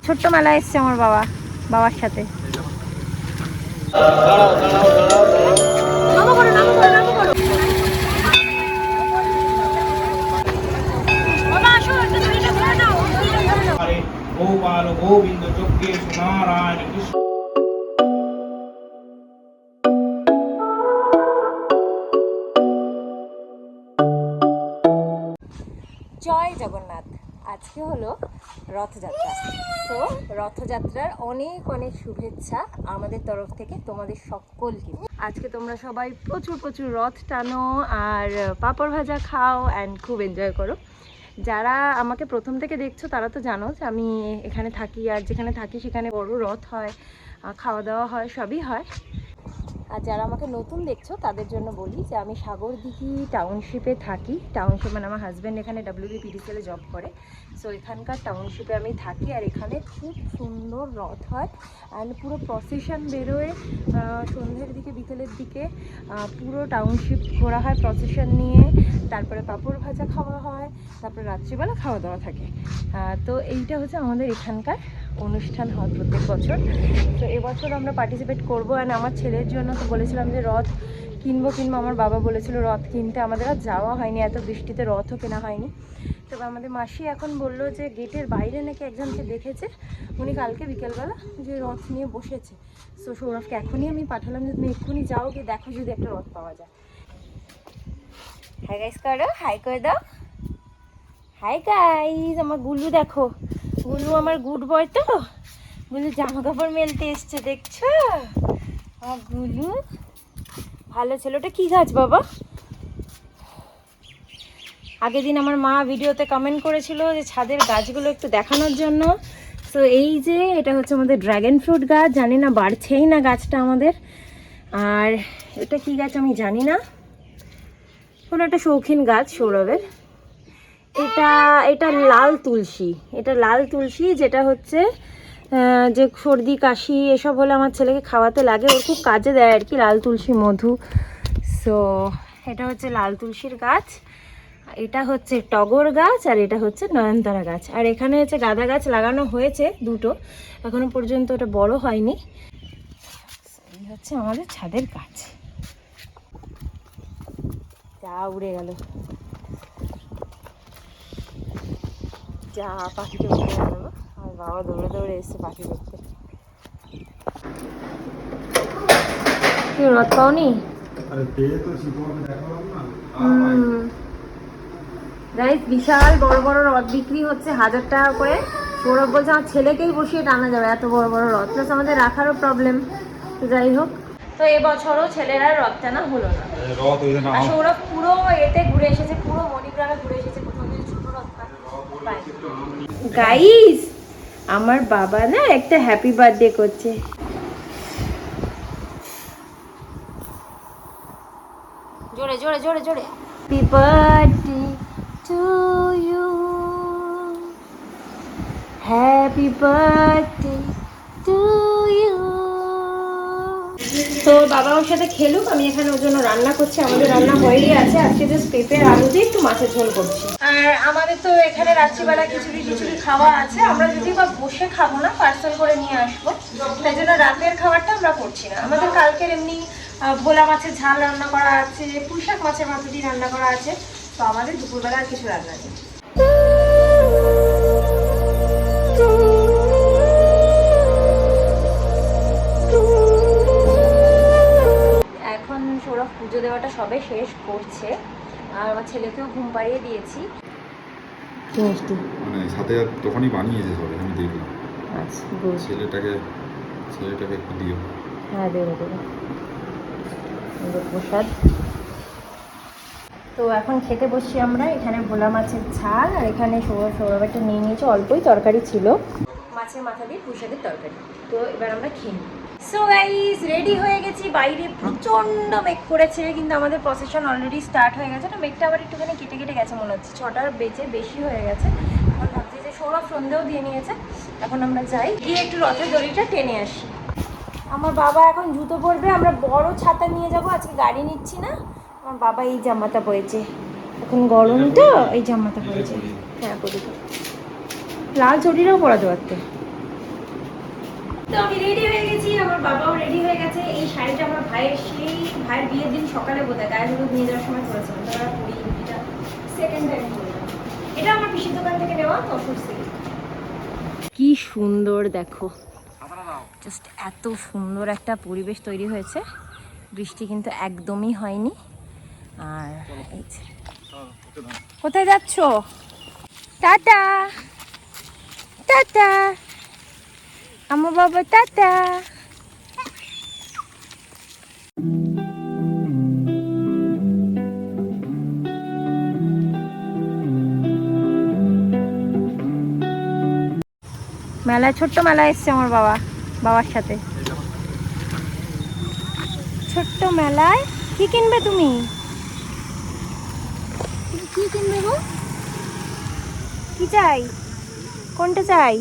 ছোট্ট মেলা এসছে আমার বাবার সাথে। গোপাল গোবিন্দ যজ্ঞেশ নারায়ণ কৃষ্ণ। জয় জগন্নাথ। আজকে হলো রথযাত্রা। তো রথযাত্রার অনেক অনেক শুভেচ্ছা আমাদের তরফ থেকে তোমাদের সকলকে। আজকে তোমরা সবাই প্রচুর প্রচুর রথ টানো আর পাঁপড় ভাজা খাও অ্যান্ড খুব এনজয় করো। যারা আমাকে প্রথম থেকে দেখছো তারা তো জানো যে আমি এখানে থাকি, আর যেখানে থাকি সেখানে বড় রথ হয়, খাওয়া দাওয়া হয়, সবই হয়। আর যারা আমাকে নতুন দেখছো তাদের জন্য বলি যে আমি সাগরদিঘি টাউনশিপে থাকি। টাউনশিপ মানে আমার হাজব্যান্ড এখানে WBPDCL জব করে, সো এখানকার টাউনশিপে আমি থাকি। আর এখানে খুব সুন্দর রথ হয় অ্যান্ড পুরো প্রসেশন বেরোয় সন্ধ্যের দিকে, বিকেলের দিকে পুরো টাউনশিপ ঘোরা হয় প্রসেশন নিয়ে। তারপরে পাঁপড় ভাজা খাওয়া হয়, তারপরে রাত্রিবেলা খাওয়া দাওয়া থাকে। তো এইটা হচ্ছে আমাদের এখানকার অনুষ্ঠান হয় প্রত্যেক বছর। তো এবছর আমরা পার্টিসিপেট করবো। অ্যান্ড আমার ছেলের জন্য তো বলেছিলাম যে রথ কিনবো। আমার বাবা বলেছিল রথ কিনতে, আমাদের আর যাওয়া হয়নি, এত বৃষ্টিতে রথও কেনা হয়নি। তবে আমাদের মাসি এখন বললো যে গেটের বাইরে নাকি একজনকে দেখেছে, উনি কালকে বিকেলবেলা যে রথ নিয়ে বসেছে। সো সৌরভকে এখনই আমি পাঠালাম যে তুমি এক্ষুনি যাও, গিয়ে দেখো যদি একটা রথ পাওয়া যায়। হাই গাইস করো, হাই করে দাও। হাই গাইস, আমার গুলু দেখো, গুলু আমার গুড বয় তো, গুলু জামা কাপড় মেলতে এসছে দেখছো। আমার গুলু ভালো ছিল। ওটা কি গাছ বাবা? আগের দিন আমার মা ভিডিওতে কমেন্ট করেছিল যে ছাদের গাছগুলো একটু দেখানোর জন্য। তো এই যে এটা হচ্ছে আমাদের ড্রাগন ফ্রুট গাছ, জানি না বাড়ছেই না গাছটা আমাদের। আর এটা কি গাছ আমি জানি না, কোনো একটা শৌখিন গাছ সৌরভের। এটা লাল তুলসী। এটা লাল তুলসী, যেটা হচ্ছে যে সর্দি কাশি এসব হলে আমার ছেলেকে খাওয়াতে লাগে, ওর খুব কাজে দেয় আর কি লাল তুলসী মধু। সো এটা হচ্ছে লাল তুলসীর গাছ, এটা হচ্ছে টগর গাছ, আর এটা হচ্ছে নয়নতারা গাছ। আর এখানে হচ্ছে গাঁদা গাছ লাগানো হয়েছে দুটো, এখনো পর্যন্ত ওটা বড় হয়নি। এই হচ্ছে আমাদের ছাদের গাছ। যা উড়ে গেল, যা পাখিটা উড়ে গেল। আমার বাবা দৌড়ে দৌড়ে এসছে পাখি দেখতে। কি রথ পাওনি? গাইস বিশাল বড় বড় রথ বিক্রি হচ্ছে 1000 টাকা করে। সৌরভ বলছে আমার ছেলেকেই বসিয়ে টানা যাবে, এত বড় বড় রথ, প্লাস আমাদের রাখারও প্রবলেম। তো যাই হোক, তো এবছরও ছেলেরা রথ টানা হলো না। আর সৌরভ পুরো এতে ঘুরে এসেছে, পুরো মণিগ্রামে ঘুরে এসেছে, কোথাও যদি ছোট রথ পায়। গাইস আমার বাবা না একটা হ্যাপি বার্থডে করছে। জোরে জোরে জোরে জোরে। Happy birthday to you, happy birthday to you. তো বাবা ওর সাথে খেলুক, আমি এখানে ওর জন্য রান্না করছি। আমাদের রান্না হয়েই আছে, আজকে জাস্ট পেঁপে আলু দিয়ে একটু মাছের ঝোল করছি। আর আমাদের তো এখানে রাত্রিবেলা খিচুড়ি খাওয়া আছে। আমরা যদি বা বসে খাবো না, পার্সেল করে নিয়ে আসবো, তাই জন্য রাতের খাবারটা আমরা করছি না। আমাদের কালকের এমনি ভোলা মাছের ঝাল রান্না করা আছে, পুঁইশাক মাছের মাথা দিয়ে রান্না করা আছে। তো আমাদের দুপুরবেলা আর কিছু রান্না নেই। এখন সৌরভ পুজো দেওয়াটা সবে শেষ করছে, আর আমার ছেলেকেও ঘুম পাড়িয়ে দিয়েছি। মানে সাথে তখনই বানিয়েছে সবাই, আমি দেখলাম। আচ্ছা, ছেলেটাকে একটু দিও। হ্যাঁ দেবো দেবো, প্রসাদ। তো এখন খেতে বসছি আমরা। এখানে ভোলা মাছের ঝাল, আর এখানে সৌরভটা নিয়ে নিয়েছে, অল্পই তরকারি ছিল, মাছের মাথা দিয়ে পুঁইশাকের তরকারি। তো এবার আমরা খেয়ে নিই। সো গাইস রেডি হয়ে গেছি। বাইরে প্রচণ্ড মেঘ করেছে, কিন্তু আমাদের প্রসেশন অলরেডি স্টার্ট হয়ে গেছে। তো মেঘটা আবার একটুখানি কেটে কেটে গেছে মনে হচ্ছে, 6টার বেজে বেশি হয়ে গেছে। এখন ভাবছি যে সৌরভ সন্ধেও দিয়ে নিয়েছে, এখন আমরা যাই গিয়ে একটু রথের দড়িটা টেনে আসি। আমার বাবা এখন জুতো পরবে, আমরা বড় ছাতা নিয়ে যাব, আজকে গাড়ি নিচ্ছি না। আমার বাবা এই জামাটা পরেছে, এখন গরম তো এই জামাটা পরেছে। হ্যাঁ পরি, লাল চটিটাও পরাতে পারতে। তো আমি রেডি হয়ে গেছি, আমার বাবাও রেডি হয়ে গেছে। এই শাড়িটা আমার ভাইয়ের বিয়ের দিন সকালে বোধহয় গায়ে হলুদ নিয়ে যাওয়ার সময় পরেছিলাম, তারা পরি এটা সেকেন্ড টাইম পরলাম। এটা আমার পিসির দোকান থেকে নেওয়া তসর সিল্ক। কি সুন্দর দেখো, জাস্ট এত সুন্দর একটা পরিবেশ তৈরি হয়েছে। বৃষ্টি কিন্তু একদমই হয়নি। আর এই যে, কোথায় যাচ্ছ? টাটা টাটা আমার বাবা, টাটা। মেলায়, ছোট্ট মেলায় এসছে আমার বাবার সাথে। ছোট্ট মেলায় কি কিনবে তুমি? কি কিনবে গো? কি চাই? কোনটা চাই?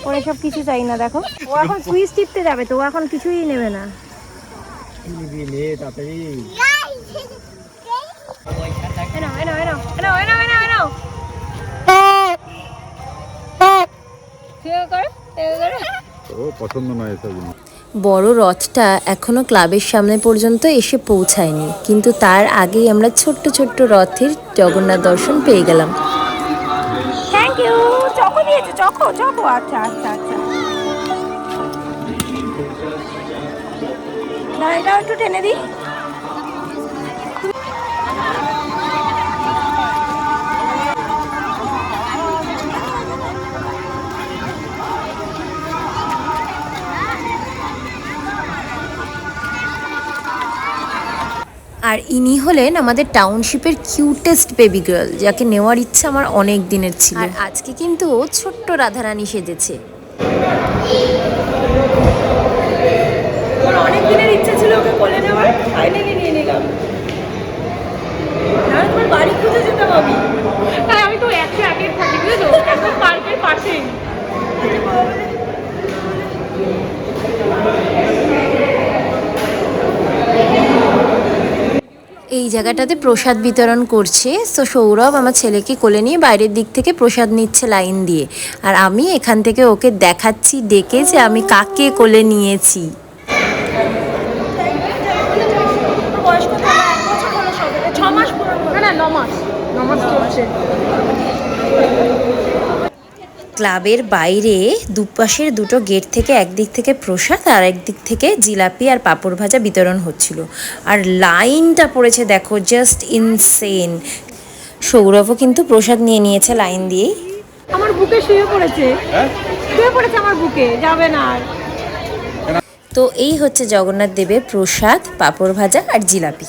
ওরে সব কিছু চাই না, দেখো ও এখন সুইচ টিপতে যাবে, তো ও এখন কিছুই নেবে না। ও পছন্দ নয় এসব জিনিস। বড় রথটা এখনো ক্লাবের সামনে পর্যন্ত এসে পৌঁছায়নি, কিন্তু তার আগেই আমরা ছোট্ট ছোট্ট রথের জগন্নাথ দর্শন পেয়ে গেলাম। Thank you. চকো দিয়েছে, চকো। আচ্ছা আচ্ছা আচ্ছা, না এটাও একটু টেনে দিই। আর ইনি হলেন আমাদের টাউনশিপের কিউটেস্ট বেবি গার্ল, যাকে নেওয়ার ইচ্ছা আমার অনেক দিনের ছিল। আর আজকে কিন্তু ও ছোট্ট রাধারানী সেজেছে। আমার অনেক দিনের ইচ্ছা ছিল ওকে কোলে নেওয়ার, ফাইনালি নিয়ে নিলাম। না তোমার বাড়ি খুঁজে যেতাম আমি। হ্যাঁ আমি তো 101 থাকি, বুঝলো, একদম পার্কের পাশেই। এই জায়গাটাতে প্রসাদ বিতরণ করছে, তো সৌরভ আমার ছেলেকে কোলে নিয়ে বাইরের দিক থেকে প্রসাদ নিচ্ছে লাইন দিয়ে, আর আমি এখান থেকে ওকে দেখাচ্ছি ডেকে যে আমি কাকে কোলে নিয়েছি। বয়স কত? 1 বছর হলো সবে, 6 মাস পুরো, না 9 মাস চলছে। ক্লাবের বাইরে দুপাশের দুটো গেট থেকে একদিক থেকে প্রসাদ আর একদিক থেকে জিলাপি আর পাঁপড় ভাজা বিতরণ হচ্ছিল। আর লাইনটা পড়েছে দেখো, জাস্ট ইনসেন। সৌরভও কিন্তু প্রসাদ নিয়ে নিয়েছে লাইন দিয়েই। আমার বুকে শুয়ে পড়েছে আমার বুকে, যাবে না আর। তো এই হচ্ছে জগন্নাথ দেবের প্রসাদ, পাঁপড় ভাজা আর জিলাপি।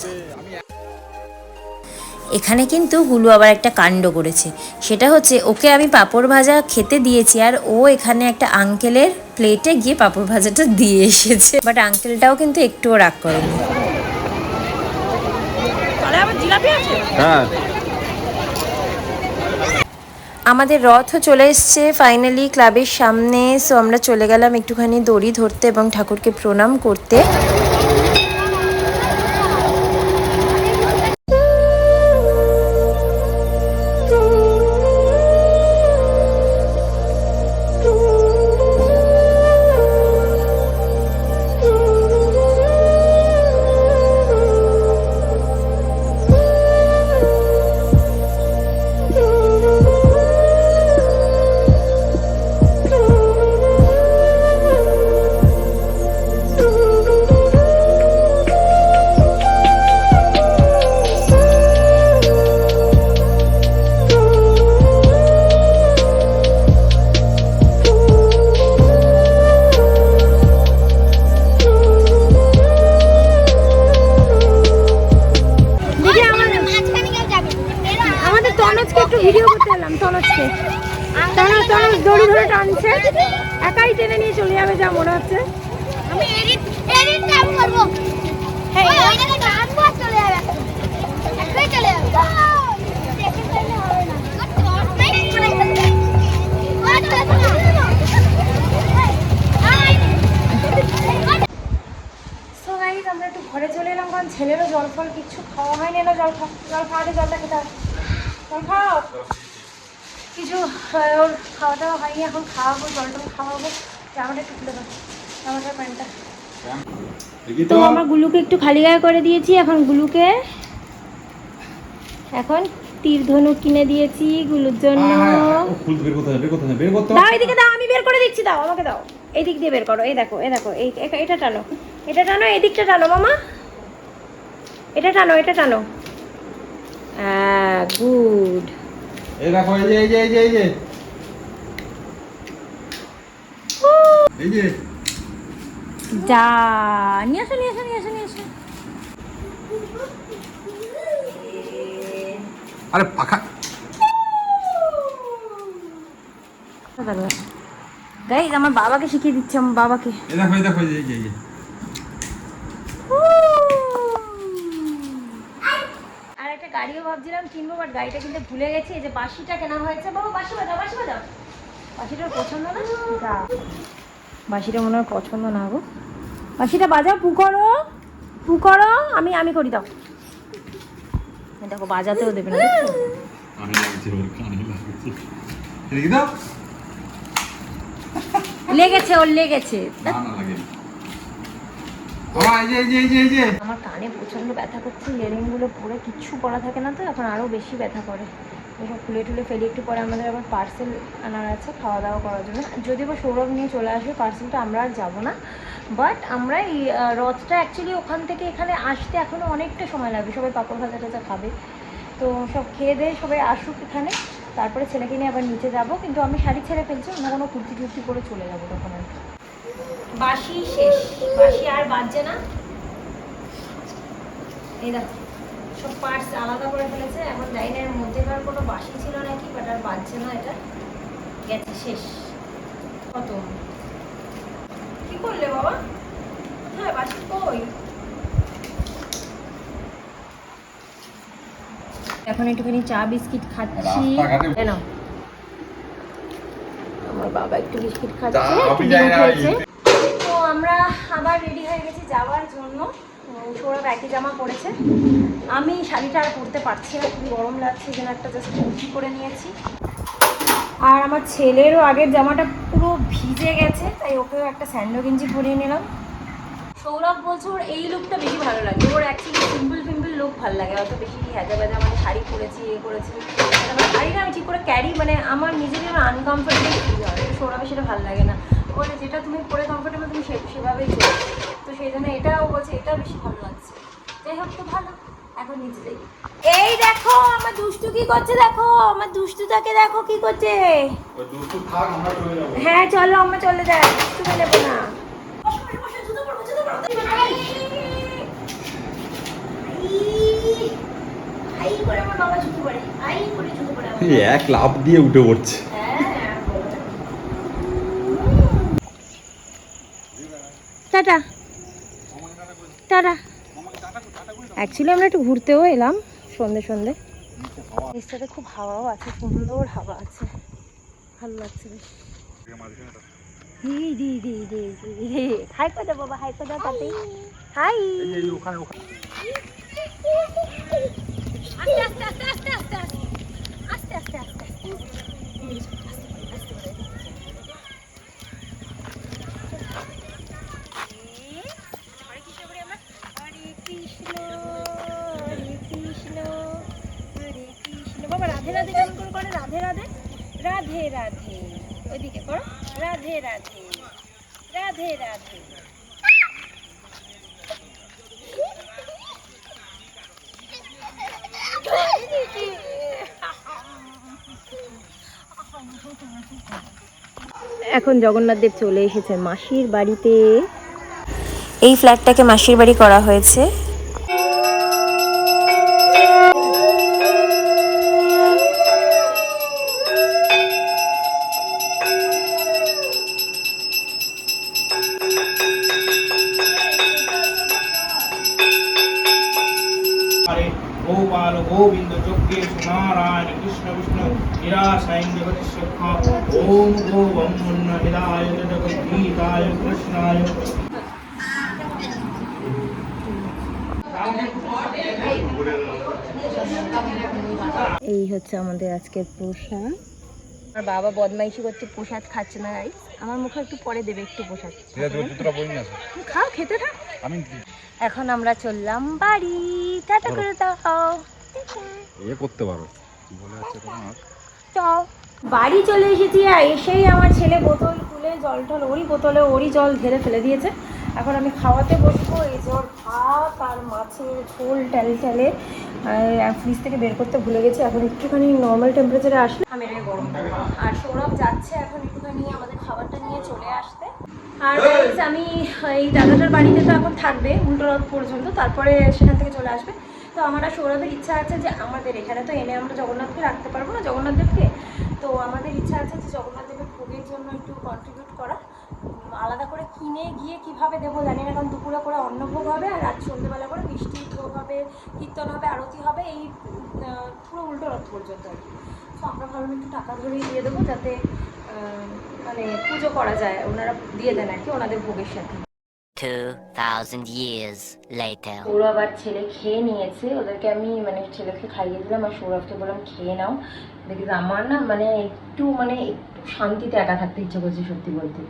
এখানে কিন্তু গুলু আবার একটা কাণ্ড করেছে, সেটা হচ্ছে ওকে আমি পাঁপড় ভাজা খেতে দিয়েছি আর ও এখানে একটা আঙ্কেলের প্লেটে গিয়ে পাঁপড় ভাজাটা দিয়ে এসেছে, বাট আঙ্কেলটাও কিন্তু একটুও রাগ করেনি। হ্যাঁ, আমাদের রথও চলে এসছে ফাইনালি ক্লাবের সামনে। সো আমরা চলে গেলাম একটুখানি দড়ি ধরতে এবং ঠাকুরকে প্রণাম করতে। ভিডিও করতে এলাম তনজকে। তনজ দড়ি ধরে টানছে, একাই টেনে নিয়ে চলে যাবে যা মনে হচ্ছে। আমি এডিট করব। হ্যাঁ ওইটাকে টানবো আর চলে যাবে, একটাই চলে যাবে। দেখে ফেললে হবে না, সো গাইস আমরা একটু ঘরে চলে এলাম, কারণ ছেলেরও জল ফল কিচ্ছু খাওয়া হয়নি। না জল খাওয়াতে জলটা খেতে হবে। জল খাও, কিছু ওর খাওয়া দাওয়া হয়নি, এখন খাওয়াবো, জলটা খাওয়াবো। জামাটা একটু খুলে দাও, জামাটার প্যান্টটা। দেখি তো আমরা গুলুকে একটু খালি গায়ে করে দিয়েছি। এখন গুলুকে এখন তীর ধনুক কিনে দিয়েছি গুলুর জন্য। ফুল বের করতে হবে, বের করতে দাও এদিকে দাও, আমি বের করে দিচ্ছি, দাও আমাকে দাও। এই দিক দিয়ে বের করো, এই দেখো এটা টানো, এটা টানো, এই দিকটা টানো মামা, এটা টানো, এটা টানো। গুড। এই দেখো, এই যে এই যে এই যে এই যে এই যে যা নিয়ে আসো, নিয়ে আসো, নিয়ে আসো, নিয়ে আসো। আরে পাখা গাইস আমার বাবাকে শিখিয়ে দিচ্ছি, আমার বাবাকে। এই দেখো, এই দেখো, এই যে এই যে আর একটা গাড়িও ভাবছিলাম কিনবো, বাট গাড়িটা কিনতে ভুলে গেছি। এই যে বাঁশিটা কেনা হয়েছে। বাবা বাঁশি বাজাও, বাঁশি বাজাও। বাঁশিটার পছন্দ না? যা, বাঁশিটা মনে হয় পছন্দ না গো। বাঁশিটা বাজাও, পু করো, পু করো। আমি করি, দাও। দেখো বাজাতেও দেবে না, দেখছো? কানে লাগছে, ওর কানে লাগছে। এদিকে দাও। লেগেছে, ওর লেগেছে। না না লাগে। এই যে এই যে এই যে এই যে আমার কানে প্রচণ্ড ব্যথা করছে, ইয়ারিংগুলো পরে কিচ্ছু পরা থাকে না, তো এখন আরও বেশি ব্যথা করে। এসব খুলে টুলে ফেলি। একটু পরে আমাদের আবার পার্সেল আনার আছে খাওয়া দাওয়া করার জন্য। যদি বা সৌরভ নিয়ে চলে আসবে পার্সেলটা, আমরা আর যাবো না। বাট আমরা এই রথটা অ্যাকচুয়ালি ওখান থেকে এখানে আসতে এখনও অনেকটা সময় লাগবে। সবাই পাঁপড় ভাজা টাজা খাবে, তো সব খেয়ে দিয়ে সবাই আসুক এখানে, তারপরে ছেলেকে নিয়ে আবার নিচে যাব। কিন্তু আমি শাড়ি ছেড়ে ফেলছি, অন্য কোনো কুর্তি টুর্তি করে চলে যাবো তখন আর কি। বাঁশি শেষ, বাঁশি আর বাজছে না। এই দেখো সব পার্টস আলাদা করে ফেলেছে। এখন জানি না এর মধ্যেকার কোনো বাঁশি ছিল নাকি, বাট আর বাজছে না, এটা গেছে, শেষ। কত কি করলে বাবা? কোথায় বাঁশি? কই? এখন একটুখানি চা বিস্কিট খাচ্ছি। কেন আমার বাবা একটু বিস্কিট খাচ্ছে, একটু ডিম খেয়েছে। তো আমরা আবার রেডি হয়ে গেছি যাওয়ার জন্য। সৌরভ একই জামা পরেছে, আমি শাড়িটা আর পরতে পারছি না, খুবই গরম লাগছে, যেন একটা জাস্ট কুর্তি করে নিয়েছি। আর আমার ছেলেরও আগের জামাটা পুরো ভিজে গেছে, তাই ওকেও একটা স্যান্ডো গেঞ্জি পরিয়ে নিলাম। সৌরভ বলছে ওর এই লুকটা বেশি ভালো লাগে, ওর অ্যাকচুয়ালি সিম্পল লুক ভালো লাগে, অত বেশি হেজা বেজা মানে শাড়ি পরেছি করেছি। শাড়িটা আমি ঠিক করে ক্যারি মানে আমার নিজের আনকমফোর্টেবল ফিল হয়, সৌরভে সেটা ভালো লাগে না। বলে যেটা তুমি পরে কমফোর্টেবল তুমি সেভাবেই চলো, তো সেই জন্য এটাও বলছে এটা বেশি ভালো লাগছে। যাই হোক, তো ভালো। এখন নিচে যাই। এই দেখো আমার দুষ্টু কি করছে, দেখো আমার দুষ্টুটাকে দেখো কি করছে। হ্যাঁ চলো আমরা চলে যাই, তুমি নেবো না। এক লাফ দিয়ে উঠে পড়ছে। Tata tata. অ্যাকচুয়ালি আমরা একটু ঘুরতেও এলাম সন্ধে। নিচটাতে খুব হাওয়াও আছে, সুন্দর হাওয়া আছে, ভালো লাগছে বেশ। হাই করে দাও বাবা, হাই করে দাও তাতে। হাই। আস্তে আস্তে আস্তে আস্তে আস্তে আস্তে আস্তে আস্তে বাবা রাধে রাধে কেমন করে রাধে রাধে রাধে রাধে ওইদিকে করো, রাধে রাধে রাধে রাধে। এখন জগন্নাথ দেব চলে এসেছে মাসির বাড়িতে। এই ফ্ল্যাটটাকে মাসির বাড়ি করা হয়েছে। गोपाल गोविंद चोखे नारायण कृष्ण विष्णु निराशाय जगदीश्वर ओम गोवम हिदाय जगद्गीताय कृष्णाय। এই হচ্ছে আমাদের আজকের প্রসাদ। আর বাবা বদমাইশি করছে, প্রসাদ খাচ্ছে না। আমার মুখে একটু পরে দেবে একটু প্রসাদ। খাও, খেতে থাক। এখন আমরা চললাম বাড়ি। টাটা করে দাও। করতে পারো বলে হচ্ছে তোমার চল। বাড়ি চলে এসেছি, আর এসেই আমার ছেলে বোতল খুলে জল টল ওরই বোতলে ওরই জল ঢেলে ফেলে দিয়েছে। এখন আমি খাওয়াতে বসবো। এই জল ভাত আর মাছের ঝোল টেলে ফ্রিজ থেকে বের করতে ভুলে গেছি। এখন একটুখানি নর্মাল টেম্পারেচারে আসলে আমি এটাকে গরম করবো। আর সৌরভ যাচ্ছে এখন একটুখানি আমাদের খাবারটা নিয়ে চলে আসতে। আর guys, আমি এই দাদাটার বাড়িতে তো এখন থাকবে উল্টো রথ পর্যন্ত, তারপরে সেখান থেকে চলে আসবে। তো আমার আর সৌরভের ইচ্ছা আছে যে আমাদের এখানে তো এনে আমরা জগন্নাথকে রাখতে পারবো না, জগন্নাথ দেবকে। তো আমাদের ইচ্ছা আছে যে জগন্নাথ দেবের ভোগের জন্য একটু কন্ট্রিবিউট করা। আলাদা করে কিনে গিয়ে কিভাবে দেবো জানি না, কারণ দুপুরে করে অন্নভোগ হবে আর রাত সন্ধ্যেবেলা করে মিষ্টি ভোগ হবে, কীর্তন হবে, আরতি হবে, এই পুরো উল্টো রথ পর্যন্ত আর কি। তো আমরা ভাবলাম একটু টাকা ধরেই দিয়ে দেবো, যাতে মানে পুজো করা যায়। ওনারা দিয়ে দেন আর কি ওনাদের ভোগের সাথে। 2000 years later. সৌরভ আর ছেলে খেয়ে নিয়েছে। ওদেরকে আমি মানে ছেলেকে খাইয়ে দিলাম আর সৌরভকে বললাম খেয়ে নাও। বিকজ আমার না একটু শান্তিতে একা থাকতে ইচ্ছে করছে সত্যি বলতে।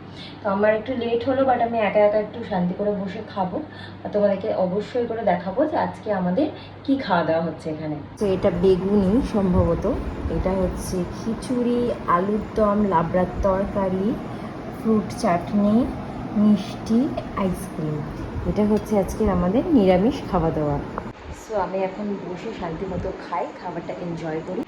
তো আমার একটু লেট হলো, বাট আমি একা একা একটু শান্তি করে বসে খাবো। আর তোমাদেরকে অবশ্যই করে দেখাবো যে আজকে আমাদের কি খাওয়া দাওয়া হচ্ছে এখানে। তো এটা বেগুনি সম্ভবত, এটা হচ্ছে খিচুড়ি, আলুর দম, লাবড়ার তরকারি, ফ্রুট চাটনি, মিষ্টি, আইসক্রিম। এটা হচ্ছে আজকের আমাদের নিরামিষ খাওয়া দাওয়া। সো আমি এখন বসে শান্তি মতো খাই, খাবারটা এনজয় করি।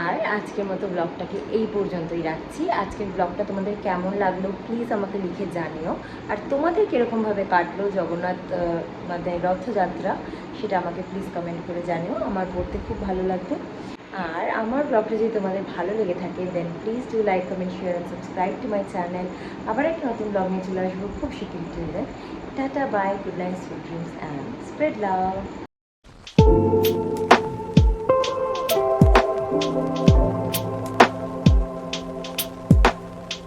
আর আজকের মতো ব্লগটাকে এই পর্যন্তই রাখছি। আজকের ব্লগটা তোমাদের কেমন লাগলো প্লিজ আমাকে লিখে জানিও। আর তোমাদের কীরকমভাবে কাটলো জগন্নাথ মানে রথযাত্রা, সেটা আমাকে প্লিজ কমেন্ট করে জানিও। আমার পড়তে খুব ভালো লাগবে। আর আমার ব্লগটা যদি তোমাদের ভালো লেগে থাকে then please do like, comment, share and subscribe to my channel. আবার একটা নতুন ব্লগ নিয়ে চলে আসবো খুব শিগগিরই। Ta-ta, bye, good night, sweet dreams and spread love.